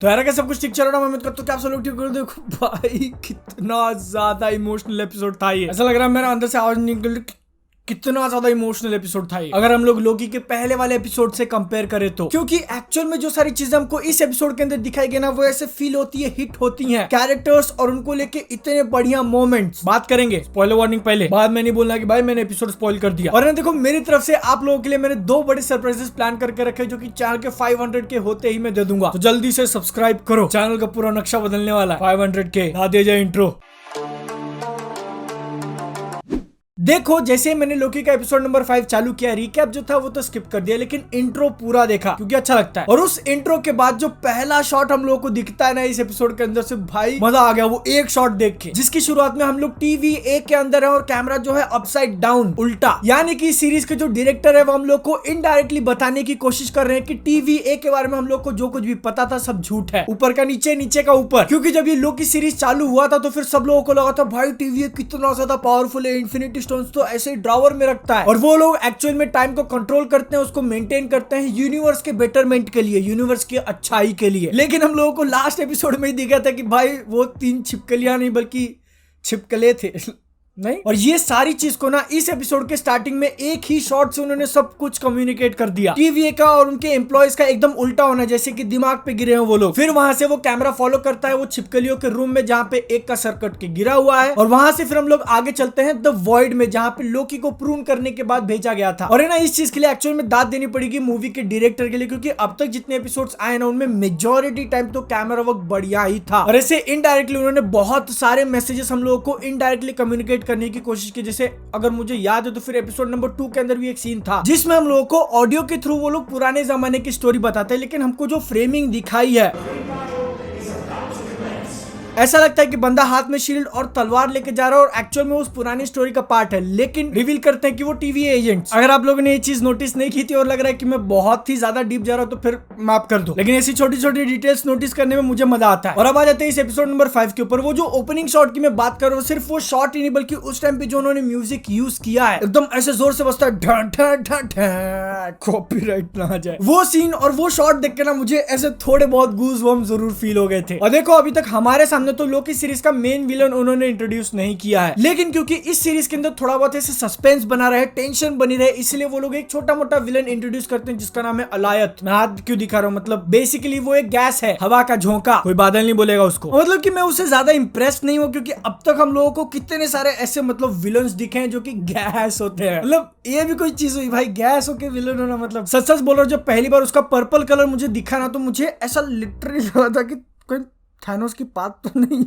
तो यार क्या सब कुछ ठीक चल रहा है। मैं उम्मीद करता हूँ कि आप सब लोग ठीक हो। देखो भाई कितना ज्यादा इमोशनल एपिसोड था ये। ऐसा लग रहा है मेरा अंदर से आवाज निकल कितना ज्यादा इमोशनल एपिसोड था ये, अगर हम लोग लोकी के पहले वाले एपिसोड से कंपेयर करें तो। क्योंकि एक्चुअल में जो सारी चीजें हमको इस एपिसोड के अंदर दिखाई गई ना, वो ऐसे फील होती है, हिट होती हैं कैरेक्टर्स और उनको लेके इतने बढ़िया मोमेंट्स। बात करेंगे स्पॉइलर वार्निंग पहले, बाद में नहीं बोलना कि भाई मैंने एपिसोड स्पॉइल कर दिया। और ना देखो मेरी तरफ से आप लोगों के लिए मैंने 2 बड़े सरप्राइजेस प्लान करके रखे जो कि चैनल के 500 के होते ही मैं दे दूंगा। तो जल्दी से सब्सक्राइब करो, चैनल का पूरा नक्शा बदलने वाला है। 500 के ला दिया जाए इंट्रो। देखो जैसे मैंने लोकी का एपिसोड नंबर 5 चालू किया, रिकैप जो था वो तो स्किप कर दिया, लेकिन इंट्रो पूरा देखा क्योंकि अच्छा लगता है। और उस इंट्रो के बाद जो पहला शॉट हम लोगों को दिखता है ना इस एपिसोड के अंदर से, भाई मजा आ गया वो एक शॉट देख के, जिसकी शुरुआत में हम लोग टीवी ए के अंदर है और कैमरा जो है अपसाइड डाउन, उल्टा। यानी कि सीरीज के जो डायरेक्टर है वो हम लोग को इनडायरेक्टली बताने की कोशिश कर रहे हैं कि टीवी ए के बारे में हम लोग को जो कुछ भी पता था सब झूठ है, ऊपर का नीचे, नीचे का ऊपर। क्योंकि जब ये लोकी सीरीज चालू हुआ था तो फिर सब लोगों को लगा था भाई टीवी ए कितना ज्यादा पावरफुल है, इन्फिनिटी स्टोन्स तो ऐसे ड्रॉवर में रखता है और वो लोग एक्चुअल में टाइम को कंट्रोल करते हैं, उसको मेंटेन करते हैं यूनिवर्स के बेटरमेंट के लिए, यूनिवर्स की अच्छाई के लिए। लेकिन हम लोगों को लास्ट एपिसोड में ही दिखा था कि भाई वो 3 छिपकलियां नहीं बल्कि छिपकले थे नहीं। और ये सारी चीज को ना इस एपिसोड के स्टार्टिंग में एक ही शॉट से उन्होंने सब कुछ कम्युनिकेट कर दिया। टीवीए का और उनके एम्प्लॉयज का एकदम उल्टा होना, जैसे कि दिमाग पे गिरे हैं वो लोग। फिर वहां से वो कैमरा फॉलो करता है वो छिपकलियों के रूम में जहाँ पे एक का सर कट के गिरा हुआ है, और वहां से फिर हम लोग आगे चलते हैं द वॉइड में, जहाँ पे लोकी को प्रून करने के बाद भेजा गया था। और है ना इस चीज के लिए एक्चुअल में दाद देनी पड़ेगी मूवी के डायरेक्टर के लिए, क्योंकि अब तक जितने एपिसोड्स आए ना उनमें मेजोरिटी टाइम तो कैमरा वर्क बढ़िया ही था, और ऐसे इनडायरेक्टली उन्होंने बहुत सारे मैसेजेस हम लोगों को इनडायरेक्टली कम्युनिकेट करने की कोशिश की। जैसे अगर मुझे याद है तो फिर एपिसोड नंबर 2 के अंदर भी एक सीन था जिसमें हम लोगों को ऑडियो के थ्रू वो लोग पुराने जमाने की स्टोरी बताते हैं, लेकिन हमको जो फ्रेमिंग दिखाई है ऐसा लगता है कि बंदा हाथ में शील्ड और तलवार लेके जा रहा है और एक्चुअल में उस पुरानी स्टोरी का पार्ट है, लेकिन रिवील करते हैं कि वो टीवी एजेंट्स। अगर आप लोगों ने ये चीज नोटिस नहीं की थी और लग रहा है कि मैं बहुत ही ज्यादा डीप जा रहा हूं तो फिर माफ कर दो, लेकिन ऐसी छोटी छोटी डिटेल्स नोटिस करने में मुझे मजा आता है। और अब आ जाते हैं इस एपिसोड नंबर 5 के ऊपर। वो जो ओपनिंग शॉट की मैं बात कर रहा हूँ, सिर्फ वो शॉट ही नहीं बल्कि उस टाइम पे जो उन्होंने म्यूजिक यूज किया है एकदम ऐसे जोर से बजता है, कॉपीराइट ना आ जाए। वो सीन और वो शॉट देख के ना मुझे ऐसे थोड़े बहुत गूज बम्स जरूर फील हो गए थे। और देखो अभी तक हमारे सामने तो लोकी सीरीज मेन विलन उन्होंने इंट्रोड्यूस नहीं किया है, लेकिन क्योंकि इस सीरीज के अंदर थोड़ा बहुत ऐसे सस्पेंस बना रहे, टेंशन बनी रहे, इसलिए वो लोग एक छोटा मोटा विलन इंट्रोड्यूस करते हैं जिसका नाम है अलायत। मैं हाथ क्यों दिखा रहा हूँ, मतलब बेसिकली वो एक गैस है, हवा का झोंका, कोई बादल नहीं बोलेगा उसको। मतलब कि मैं उससे ज्यादा इंप्रेस नहीं हूँ क्योंकि अब तक हम लोगों को कितने सारे ऐसे मतलब विलन्स दिखे हैं जो कि गैस होते हैं। मतलब ये भी कोई चीज हुई भाई, गैस होके विलन होना। मतलब सच सच बोल रहा हूँ, जब पहली बार उसका पर्पल कलर मुझे दिखा ना तो मुझे ऐसा लिटरली लगा था कि कोई थैनोस की बात तो नहीं।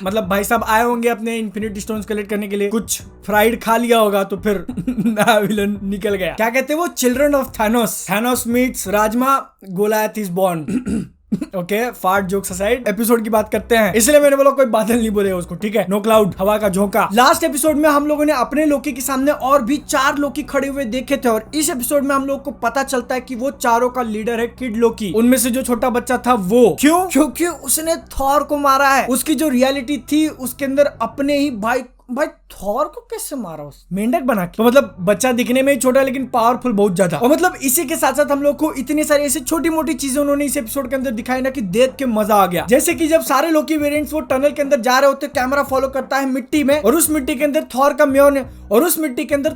मतलब भाई साहब आए होंगे अपने इन्फिनिटी स्टोन्स कलेक्ट करने के लिए, कुछ फ्राइड खा लिया होगा तो फिर नया विलन निकल गया। क्या कहते हैं वो, children of Thanos, Thanos meets rajma, Goliath is born. Okay fart jokes aside, episode की बात करते हैं, इसलिए मैंने बोला कोई बादल नहीं बोलेगा उसको, ठीक है, नो क्लाउड, हवा का झोंका। लास्ट एपिसोड में हम लोगों ने अपने लोकी के सामने और भी 4 लोकी खड़े हुए देखे थे, और इस एपिसोड में हम लोग को पता चलता है कि वो चारों का लीडर है किड लोकी। उनमें से जो छोटा बच्चा था वो, क्यों? क्योंकि उसने थॉर को मारा है। उसकी जो रियलिटी थी उसके अंदर अपने ही भाई थॉर को कैसे मारा उस मेंढक बना के। तो मतलब बच्चा दिखने में ही छोटा लेकिन पावरफुल बहुत ज्यादा। और मतलब इसी के साथ साथ हम लोग को इतनी सारी ऐसी छोटी मोटी चीजें उन्होंने इस एपिसोड के अंदर दिखाई ना कि देख के मजा आ गया। जैसे कि जब सारे लोकी वेरिएंट्स वो टनल के अंदर जा रहे होते, कैमरा फॉलो करता है मिट्टी में, और उस मिट्टी के अंदर थॉर का म्योल्निर, और उस मिट्टी के अंदर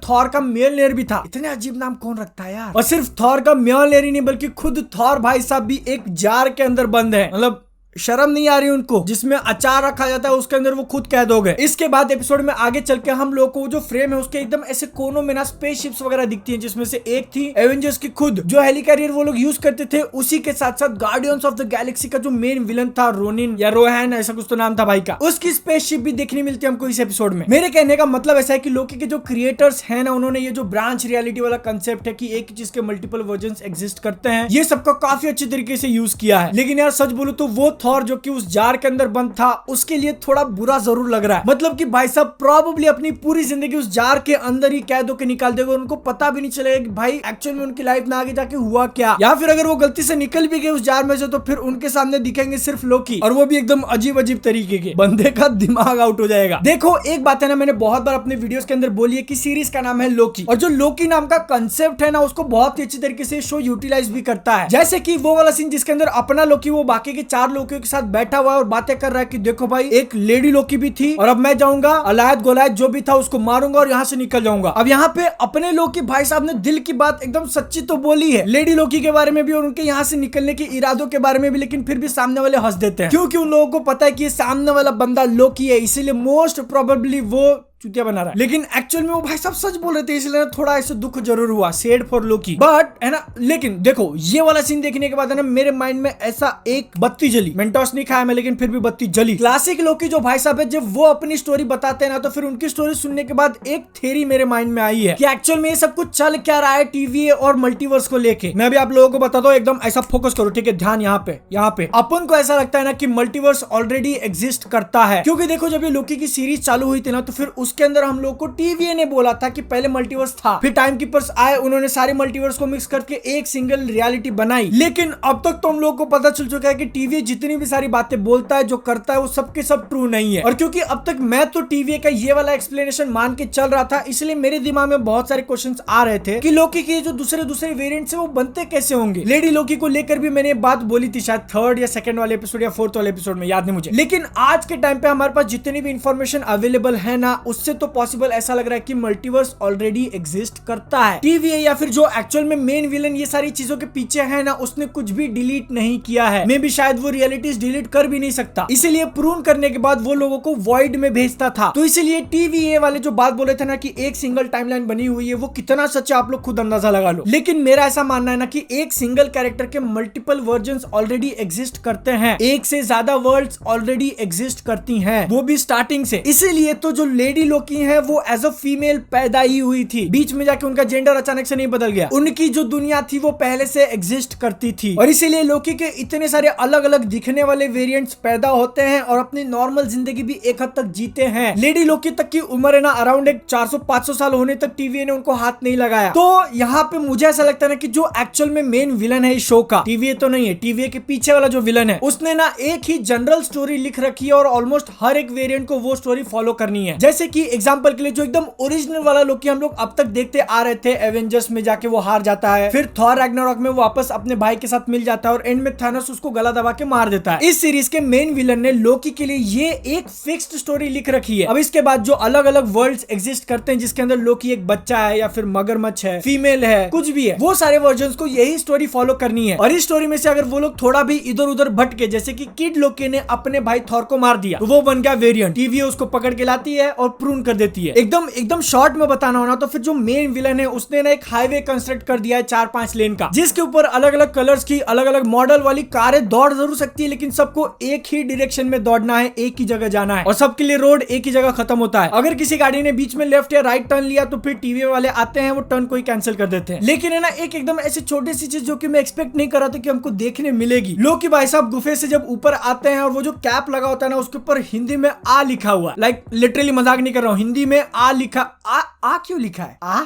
थॉर का म्योल्निर भी था। इतने अजीब नाम कौन रखता है यार। और सिर्फ थॉर का म्योल्निर ही नहीं बल्कि खुद थॉर भाई साहब भी एक जार के अंदर बंद है। मतलब शर्म नहीं आ रही उनको, जिसमें अचार रखा जाता है उसके अंदर वो खुद कैद हो गए। इसके बाद एपिसोड में आगे चल के हम लोग को जो फ्रेम है उसके एकदम ऐसे कोनों में ना स्पेसशिप्स वगैरह दिखती हैं, जिसमें से एक थी एवेंजर्स की खुद जो हेलिकैरियर वो लोग यूज करते थे। उसी के साथ साथ गार्डियंस ऑफ द गैलेक्सी का जो मेन विलन था रोनिन या रोहैन, ऐसा कुछ तो नाम था भाई का, उसकी स्पेसशिप भी देखने मिलती है हमको इस एपिसोड में। मेरे कहने का मतलब ऐसा है कि लोकी के जो क्रिएटर्स है ना, उन्होंने ये जो ब्रांच रियलिटी वाला कंसेप्ट है कि एक ही चीज के मल्टीपल वर्जन एग्जिस्ट करते हैं, ये सबका काफी अच्छे तरीके से यूज किया है। लेकिन यार सच बोलूं तो वो थॉर जो कि उस जार के अंदर बंद था उसके लिए थोड़ा बुरा जरूर लग रहा है। मतलब कि भाई साहब प्रोबेबली अपनी पूरी जिंदगी उस जार के अंदर ही कैद होकर निकाल देगा, उनको पता भी नहीं चलेगा कि भाई एक्चुअल में उनकी लाइफ में आगे जाके हुआ क्या। या फिर अगर वो गलती से निकल भी गए उस जार में से तो फिर उनके सामने दिखेंगे सिर्फ लोकी, और वो भी एकदम अजीब अजीब तरीके के। बंदे का दिमाग आउट हो जाएगा। देखो एक बात है ना, मैंने बहुत बार अपने वीडियोस के अंदर बोली है कि सीरीज का नाम है लोकी, और जो लोकी नाम का कंसेप्ट है ना उसको बहुत ही अच्छी तरीके से शो यूटिलाइज भी करता है। जैसे कि वो वाला सीन जिसके अंदर अपना लोकी वो बाकी के 4 लोकियों के साथ बैठा हुआ है और बातें कर रहा है कि देखो भाई एक लेडी लोकी भी थी और अब मैं जाऊंगा अलायद गोलायद जो भी था उसको मारूंगा और यहाँ से निकल जाऊंगा। अब यहाँ पे अपने लोकी भाई साहब ने दिल की बात एकदम सच्ची तो बोली है लेडी लोकी के बारे में भी और उनके यहाँ से निकलने के इरादों के बारे में भी, लेकिन फिर भी सामने वाले हंस देते हैं क्योंकि उन लोगों को पता है कि ये सामने वाला बंदा लोकी है, इसीलिए मोस्ट प्रोबेबली वो चुतिया बना रहा है। लेकिन एक्चुअल में वो भाई सब सच बोल रहे थे, इसलिए थोड़ा ऐसे दुख जरूर हुआ, सैड फॉर लोकी, बट है ना। लेकिन देखो ये वाला सीन देखने के बाद है ना मेरे माइंड में ऐसा एक बत्ती जली। मेंटोस नहीं खाया मैं लेकिन फिर भी बत्ती जली। क्लासिक लोकी जो भाई साहब है जब वो अपनी स्टोरी बताते हैं ना तो फिर उनकी स्टोरी सुनने के बाद एक थ्योरी मेरे माइंड में आई है कि एक्चुअल में ये सब कुछ चल क्या रहा है टीवी और मल्टीवर्स को लेके। मैं भी आप लोगों को बताता हूँ, एकदम ऐसा फोकस करो, ठीक है, ध्यान यहाँ पे। अपन को ऐसा लगता है ना कि मल्टीवर्स ऑलरेडी एग्जिस्ट करता है, क्योंकि देखो जब ये लोकी की सीरीज चालू हुई थी ना तो फिर उसके अंदर हम लोग को टीवीए ने बोला था कि पहले मल्टीवर्स था, फिर टाइम कीपर्स आए, उन्होंने सारे मल्टीवर्स को मिक्स करके एक सिंगल रियलिटी बनाई। लेकिन अब तक तो हम लोग को पता चल चुका है कि टीवीए जितनी भी सारी बातें बोलता है, जो करता है, वो सबके सब ट्रू नहीं है। और क्योंकि अब तक मैं तो टीवीए का ये वाला एक्सप्लेनेशन मान के चल रहा था, इसलिए मेरे दिमाग में बहुत सारे क्वेश्चंस आ रहे थे कि लोकी के जो दूसरे वेरिएंट्स है वो बनते कैसे होंगे। लेडी लोकी को लेकर भी मैंने बात बोली थी शायद 3rd या 2nd वाले एपिसोड या 4th वाले एपिसोड में, याद नहीं मुझे। लेकिन आज के टाइम पे हमारे पास जितनी भी इंफॉर्मेशन अवेलेबल है ना उससे तो पॉसिबल ऐसा लग रहा है कि मल्टीवर्स ऑलरेडी एग्जिस्ट करता है। टीवीए या फिर जो एक्चुअल में मेन विलन ये सारी चीजों के पीछे है ना उसने कुछ भी डिलीट नहीं किया है। मे भी शायद वो रियलिटीज डिलीट कर भी नहीं सकता, इसीलिए प्रूव करने के बाद वो लोगों को वॉइड में भेजता था। तो इसीलिए टीवीए वाले जो बात बोले थे ना कि एक सिंगल टाइमलाइन बनी हुई है, वो कितना सच है आप लोग खुद अंदाजा लगा लो। लेकिन मेरा ऐसा मानना है ना कि एक सिंगल कैरेक्टर के मल्टीपल वर्जन्स ऑलरेडी एग्जिस्ट करते हैं, एक से ज्यादा वर्ल्ड्स ऑलरेडी एग्जिस्ट करती हैं, वो भी स्टार्टिंग से। इसीलिए तो जो लेडी लोकी है वो एज अ फीमेल पैदा ही हुई थी, बीच में जाके उनका जेंडर अचानक से नहीं बदल गया। उनकी जो दुनिया थी वो पहले से एग्जिस्ट करती थी, और इसीलिए लोकी के इतने सारे अलग अलग दिखने वाले वेरिएंट्स पैदा होते हैं और अपनी नॉर्मल जिंदगी भी एक हद तक जीते हैं। लेडी लोकी तक की उम्र है ना अराउंड एक 400-500 साल होने तक टीवीए ने उनको हाथ नहीं लगाया। तो यहाँ पे मुझे ऐसा लगता है ना कि जो एक्चुअल में मेन विलन है इस शो का, टीवीए तो नहीं है, टीवीए के पीछे वाला जो विलन है उसने ना एक ही जनरल स्टोरी लिख रखी है और ऑलमोस्ट हर एक वेरिएंट को वो स्टोरी फॉलो करनी है। जैसे कि एग्जांपल के लिए जो एकदम ओरिजिनल वाला लोकी हम लोग अब तक देखते आ रहे थे, एवेंजर्स में जाके वो हार जाता है, फिर थॉर रैग्नारॉक में वापस अपने भाई के साथ मिल जाता है और एंड में थानोस उसको गला दबा के मार देता है। इस सीरीज के मेन विलन ने लोकी के लिए ये एक फिक्स्ड स्टोरी लिख रखी है। अब इसके बाद जो अलग अलग वर्ल्ड्स एग्जिस्ट करते हैं जिसके अंदर लोकी एक बच्चा है या फिर मगरमच्छ है, फीमेल है, कुछ भी है, वो सारे वर्जन्स को यही स्टोरी फॉलो करनी है। और इस स्टोरी में से अगर वो लोग थोड़ा भी इधर उधर भटके, जैसे कि किड लोकी ने अपने भाई थॉर को मार दिया तो वो बन गया वेरिएंट, टीवीए उसको पकड़ के लाती है और प्रून कर देती है। एकदम शॉर्ट में बताना होना तो फिर जो मेन विलन है उसने ना एक हाईवे कंस्ट्रक्ट कर दिया है 4-5 लेन का, जिसके ऊपर अलग अलग कलर्स की अलग अलग मॉडल वाली कारें दौड़ जरूर सकती है, लेकिन सबको एक ही डायरेक्शन में दौड़ना है, एक ही जगह जाना है और सबके लिए रोड एक ही जगह खत्म होता है। अगर किसी गाड़ी ने बीच में लेफ्ट या राइट टर्न लिया तो फिर टीवी वाले आते हैं, वो टर्न को ही कैंसिल कर देते हैं। लेकिन है ना एक एकदम ऐसी छोटी सी चीज जो कि मैं एक्सपेक्ट नहीं कर रहा था कि हमको देखने मिलेगी। लोकी भाई साहब गुफे से जब ऊपर आते हैं और वो जो कैप लगा होता है ना उसके ऊपर हिंदी में आ लिखा हुआ, लाइक लिटरली मजाक नहीं कर रहा हूँ, हिंदी में आ लिखा, आ क्यों लिखा है आ?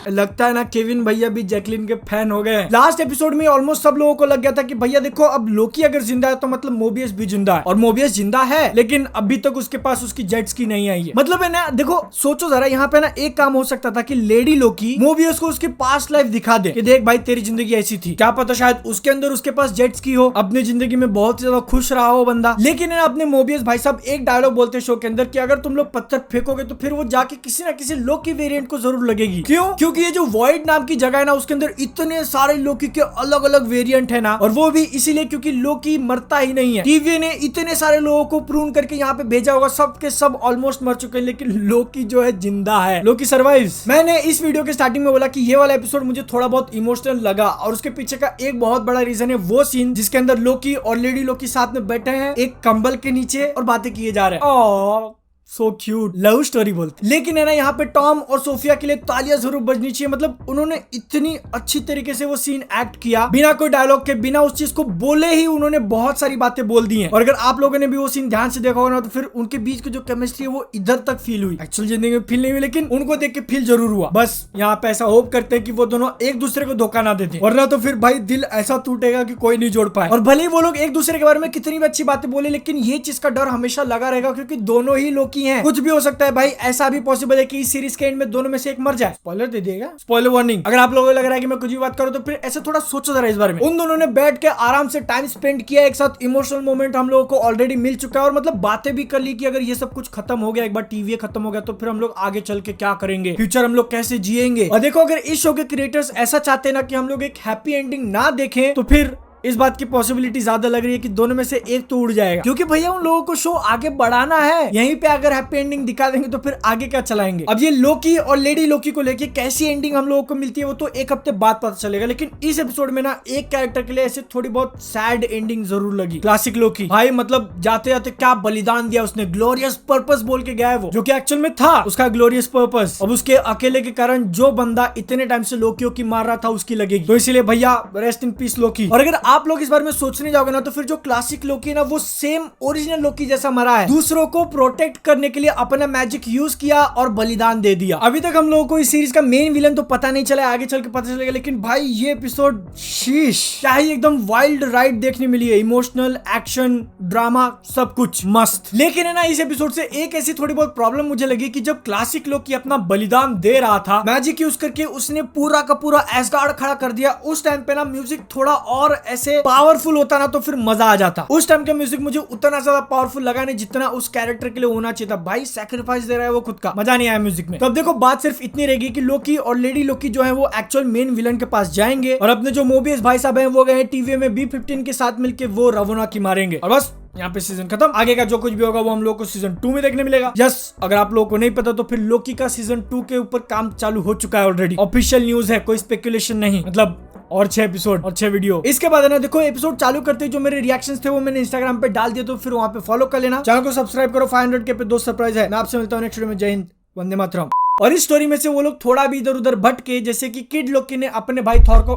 लगता है ना केविन भैया भी जैकलिन के फैन हो गए। लास्ट एपिसोड में ऑलमोस्ट सब लोगों को लग गया था कि भैया देखो अब लोकी अगर जिंदा है तो मतलब मोबियस भी जिंदा है, और मोबियस जिंदा है लेकिन अभी तक उसके पास उसकी जेट्स की नहीं आई है। मतलब है ना देखो सोचो जरा, यहाँ पे ना एक काम हो सकता था कि लेडी लोकी मोबियस को उसकी पास्ट लाइफ दिखा दे कि देख भाई तेरी जिंदगी ऐसी थी, क्या पता शायद उसके अंदर उसके पास जेट्स की हो, अपनी जिंदगी में बहुत ज्यादा खुश रहा हो बंदा। लेकिन है ना अपने मोबियस भाई साहब एक डायलॉग बोलते शो के अंदर कि अगर तुम लोग पत्थर फेंकोगे तो फिर वो जाके किसी ना किसी लोकी वेरिएंट को जरूर लगेगी। क्यों? क्योंकि ये जो वॉइड नाम की जगह है ना उसके अंदर इतने सारे लोकी के अलग अलग वेरिएंट है ना, और वो भी इसीलिए क्योंकि लोकी मरता ही नहीं है। टीवी ने इतने सारे लोगों को प्रूव करके यहाँ पे भेजा होगा, सब के सब ऑलमोस्ट मर चुके हैं, लेकिन लोकी जो है जिंदा है, लोकी सर्वाइव्स। मैंने इस वीडियो के स्टार्टिंग में बोला कि ये वाला एपिसोड मुझे थोड़ा बहुत इमोशनल लगा, और उसके पीछे का एक बहुत बड़ा रीजन है वो सीन जिसके अंदर लोकी और लेडी लोकी साथ में बैठे हैं एक कंबल के नीचे और बातें किए जा रहे हैं। सो क्यूट लव स्टोरी बोलते। लेकिन है ना यहाँ पे टॉम और सोफिया के लिए तालियां जरूर बजनी चाहिए। मतलब उन्होंने इतनी अच्छी तरीके से वो सीन एक्ट किया, बिना कोई डायलॉग के, बिना उस चीज को बोले ही उन्होंने बहुत सारी बातें बोल दी हैं। और अगर आप लोगों ने भी वो सीन ध्यान से देखा होगा ना तो फिर उनके बीच की जो केमिस्ट्री है वो इधर तक फील हुई। एक्चुअल जिंदगी में फील नहीं हुई, लेकिन उनको देख के फील जरूर हुआ। बस यहाँ पे ऐसा होप करते हैं कि वो दोनों एक दूसरे को धोखा ना देते, वरना तो फिर भाई दिल ऐसा टूटेगा कि कोई नहीं जोड़ पाए। और भले ही वो लोग एक दूसरे के बारे में कितनी भी अच्छी बातें बोले, लेकिन ये चीज का डर हमेशा लगा रहेगा क्योंकि दोनों ही लोकी हैं। कुछ भी हो सकता है भाई, ऐसा भी पॉसिबल है कि इस सीरीज के एंड में दोनों में से एक मर जाए। स्पॉइलर दे दिएगा, स्पॉइलर वार्निंग। अगर आप लोगों को लग रहा है कि मैं कुछ भी बात करूं तो फिर ऐसे थोड़ा सोचो जरा इस बारे में। उन दोनों ने बैठ के आराम से टाइम स्पेंड किया एक साथ, इमोशनल मोमेंट हम लोगों को ऑलरेडी मिल चुका है और मतलब बातें भी कर ली कि अगर ये सब कुछ खत्म हो गया, एक बार टीवी खत्म हो गया तो फिर हम लोग आगे चल के क्या करेंगे, फ्यूचर हम लोग कैसे जिएंगे। और देखो अगर इस शो के क्रिएटर्स ऐसा चाहते हैं ना कि हम लोग एक हैप्पी एंडिंग ना देखें तो फिर इस बात की पॉसिबिलिटी ज्यादा लग रही है कि दोनों में से एक तो उड़ जाएगा, क्योंकि भैया उन लोगों को शो आगे बढ़ाना है। यहीं पे अगर हैप्पी एंडिंग दिखा देंगे तो फिर आगे क्या चलाएंगे। अब ये लोकी और लेडी लोकी को लेके कैसी एंडिंग हम लोगों को मिलती है वो तो एक हफ्ते बाद पता चलेगा। लेकिन इस एपिसोड में ना एक कैरेक्टर के लिए ऐसे थोड़ी बहुत सैड एंडिंग जरूर लगी। क्लासिक लोकी भाई, मतलब जाते जाते क्या बलिदान दिया उसने, ग्लोरियस पर्पस बोल के गया है वो, जो कि एक्चुअल में था उसका ग्लोरियस पर्पस। अब उसके अकेले के कारण जो बंदा इतने टाइम से लोकियों की मार रहा था उसकी लगेगी, तो इसीलिए भैया रेस्ट इन पीस लोकी। और अगर आप लोग इस बारे में सोचने जाओगे ना तो फिर जो क्लासिक लोकी ना वो सेम ओरिजिनल लोकी जैसा मरा है, दूसरों को प्रोटेक्ट करने के लिए अपना मैजिक यूज किया और बलिदान दे दिया। अभी तक हम लोगों को इस सीरीज का मेन विलन तो पता नहीं चला, आगे चल के पता चलेगा। लेकिन भाई ये एपिसोड शीश क्या ही एकदम वाइल्ड राइड देखने मिली है, इमोशनल, एक्शन, ड्रामा, सब कुछ मस्त। लेकिन है ना इस एपिसोड से एक ऐसी थोड़ी बहुत प्रॉब्लम मुझे लगी कि जब क्लासिक लोकी अपना बलिदान दे रहा था मैजिक यूज करके, उसने पूरा का पूरा एस्गार्ड खड़ा कर दिया। उस टाइम पे ना म्यूजिक थोड़ा और ऐसे पावरफुल होता ना तो फिर मजा आ जाता। उस टाइम का म्यूजिक मुझे उतना ज्यादा पावरफुल लगा नहीं जितना उस कैरेक्टर के लिए होना चाहिए था। भाई सैक्रिफाइस दे रहा है वो खुद का, मजा नहीं आया म्यूजिक में। तो अब देखो बात सिर्फ इतनी रहेगी कि लोकी और लेडी लोकी जो है वो एक्चुअल मेन विलन के पास जाएंगे और अपने जो मोबियस भाई साहब हैं वो गए टीवी में B15 के साथ मिलके वो रवोना की मारेंगे और बस यहाँ पे सीजन खत्म। आगे का जो कुछ भी होगा वो हम लोग को सीजन 2 में देखने मिलेगा। यस, अगर आप लोगों को नहीं पता तो फिर लोकी का सीजन 2 के ऊपर काम चालू हो चुका है ऑलरेडी, ऑफिशियल न्यूज है, कोई स्पेकुलेशन नहीं। मतलब और 6 एपिसोड और 6 वीडियो। इसके बाद है ना देखो एपिसोड चालू करते ही जो मेरे रिएक्शंस थे वो मैंने इंस्टाग्राम पे डाल दिए, तो फिर वहां पे फॉलो कर लेना, चैनल को सब्सक्राइब करो। 500 के पे 2 सरप्राइज है। मैं आपसे मिलता हूँ नेक्स्ट वीडियो में। जय हिंद, वंदे मातरम। और इस स्टोरी में से वो लोग थोड़ा भी इधर उधर भटके, जैसे कि किड लोकी ने अपने भाई थॉर को,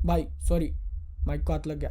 भाई सॉरी माइक को हाथ लग गया।